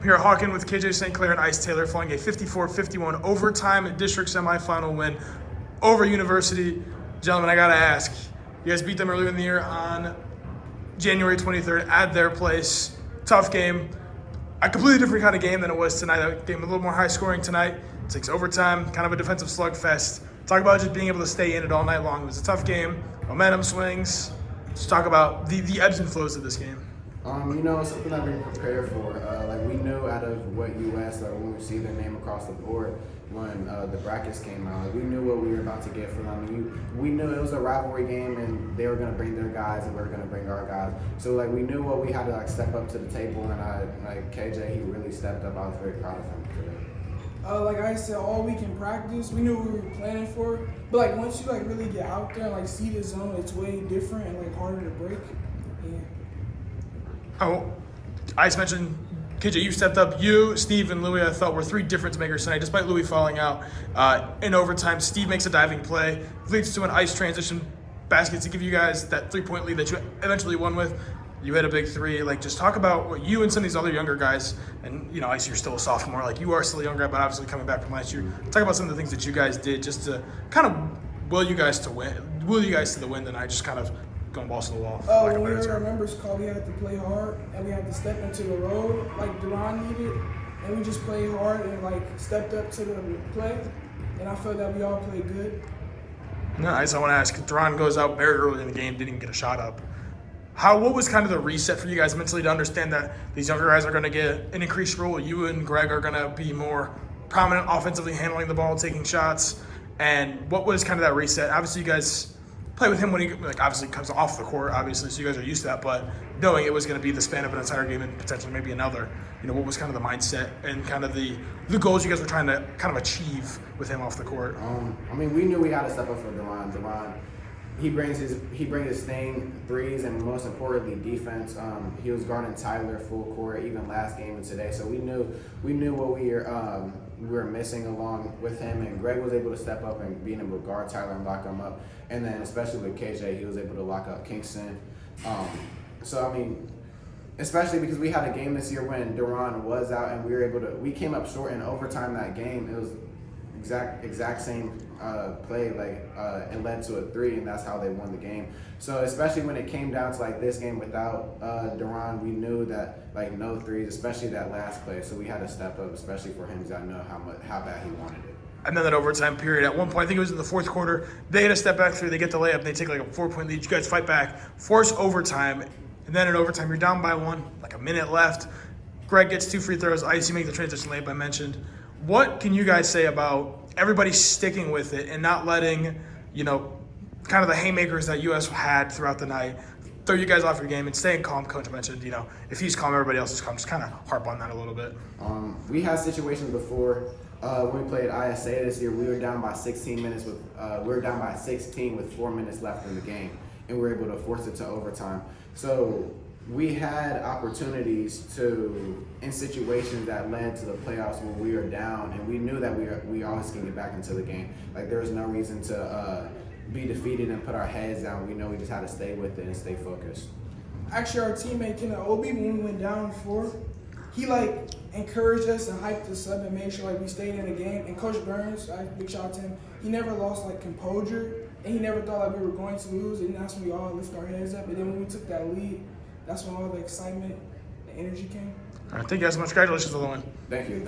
I'm here at Hawken with KJ St. Clair and Ice Taylor, following a 54-51 overtime district semifinal win over University. Gentlemen, I gotta ask, you guys beat them earlier in the year on January 23rd at their place. Tough game. A completely different kind of game than it was tonight. That game a little more high scoring tonight. It takes overtime, kind of a defensive slugfest. Talk about just being able to stay in it all night long. It was a tough game. Momentum swings. Just talk about the ebbs and flows of this game. It's something that we prepared for. We knew out of what US, when we see their name across the board, when the brackets came out, we knew what we were about to get from them. We knew it was a rivalry game, and they were going to bring their guys, and we were going to bring our guys. So we knew what we had to step up to the table, and KJ, he really stepped up. I was very proud of him today. Like I said, all week in practice, we knew what we were planning for. But once you really get out there and see the zone, it's way different and harder to break. Yeah. Oh, Ice mentioned, KJ, you stepped up. You, Steve, and Louis, I thought, were three difference makers tonight, despite Louis falling out in overtime. Steve makes a diving play, leads to an Ice transition basket to give you guys that three-point lead that you eventually won with. You hit a big three. Just talk about what you and some of these other younger guys, and Ice, you're still a sophomore. You are still a young guy, but obviously coming back from last year. Talk about some of the things that you guys did just to kind of will you guys to the win tonight, just kind of going balls to the wall. When we heard our numbers call, we had to play hard, and we had to step into the role like Duran needed, and we just played hard and stepped up to the play, and I felt that we all played good. Nice. I want to ask, Duran goes out very early in the game, didn't even get a shot up. What was kind of the reset for you guys mentally to understand that these younger guys are going to get an increased role? You and Greg are going to be more prominent offensively, handling the ball, taking shots. And what was kind of that reset? Obviously, you guys play with him when he obviously comes off the court, obviously, so you guys are used to that. But knowing it was going to be the span of an entire game and potentially maybe another, what was kind of the mindset and kind of the goals you guys were trying to kind of achieve with him off the court? We knew we had to step up for Duran. He brings his thing, threes, and most importantly, defense. He was guarding Tyler full court even last game and today. So we knew what we were missing along with him, and Greg was able to step up and being able to guard Tyler and lock him up. And then especially with KJ, he was able to lock up Kingston. Especially because we had a game this year when Duran was out, and we came up short in overtime that game. It was exact same play, it led to a three, and that's how they won the game. So especially when it came down to this game without Duran, we knew that no threes, especially that last play. So we had to step up, especially for him, because I know how bad he wanted it. And then that overtime period, at one point, I think it was in the fourth quarter, they had a step back three, they get the layup, they take a 4-point lead. You guys fight back, force overtime, and then in overtime, you're down by one, a minute left. Greg gets 2 free throws. Ice, you make the transition layup I mentioned. What can you guys say about everybody sticking with it and not letting, kind of the haymakers that US had throughout the night throw you guys off your game and staying calm? Coach mentioned, if he's calm, everybody else is calm. Just kind of harp on that a little bit. We had situations before when we played ISA this year. We were down by 16 with 4 minutes left in the game, and we were able to force it to overtime. So we had opportunities in situations that led to the playoffs where we were down, and we knew that we always can get back into the game. There was no reason to be defeated and put our heads down. We know we just had to stay with it and stay focused. Actually, our teammate Ken Obi, when we went down 4, he encouraged us and hyped us up and made sure we stayed in the game. And Coach Burns, big shout out to him, he never lost composure, and he never thought we were going to lose. And that's when we all lifted our heads up. And then when we took that lead, that's when all the excitement, the energy came. All right, thank you guys so much. Congratulations on the win. Thank you.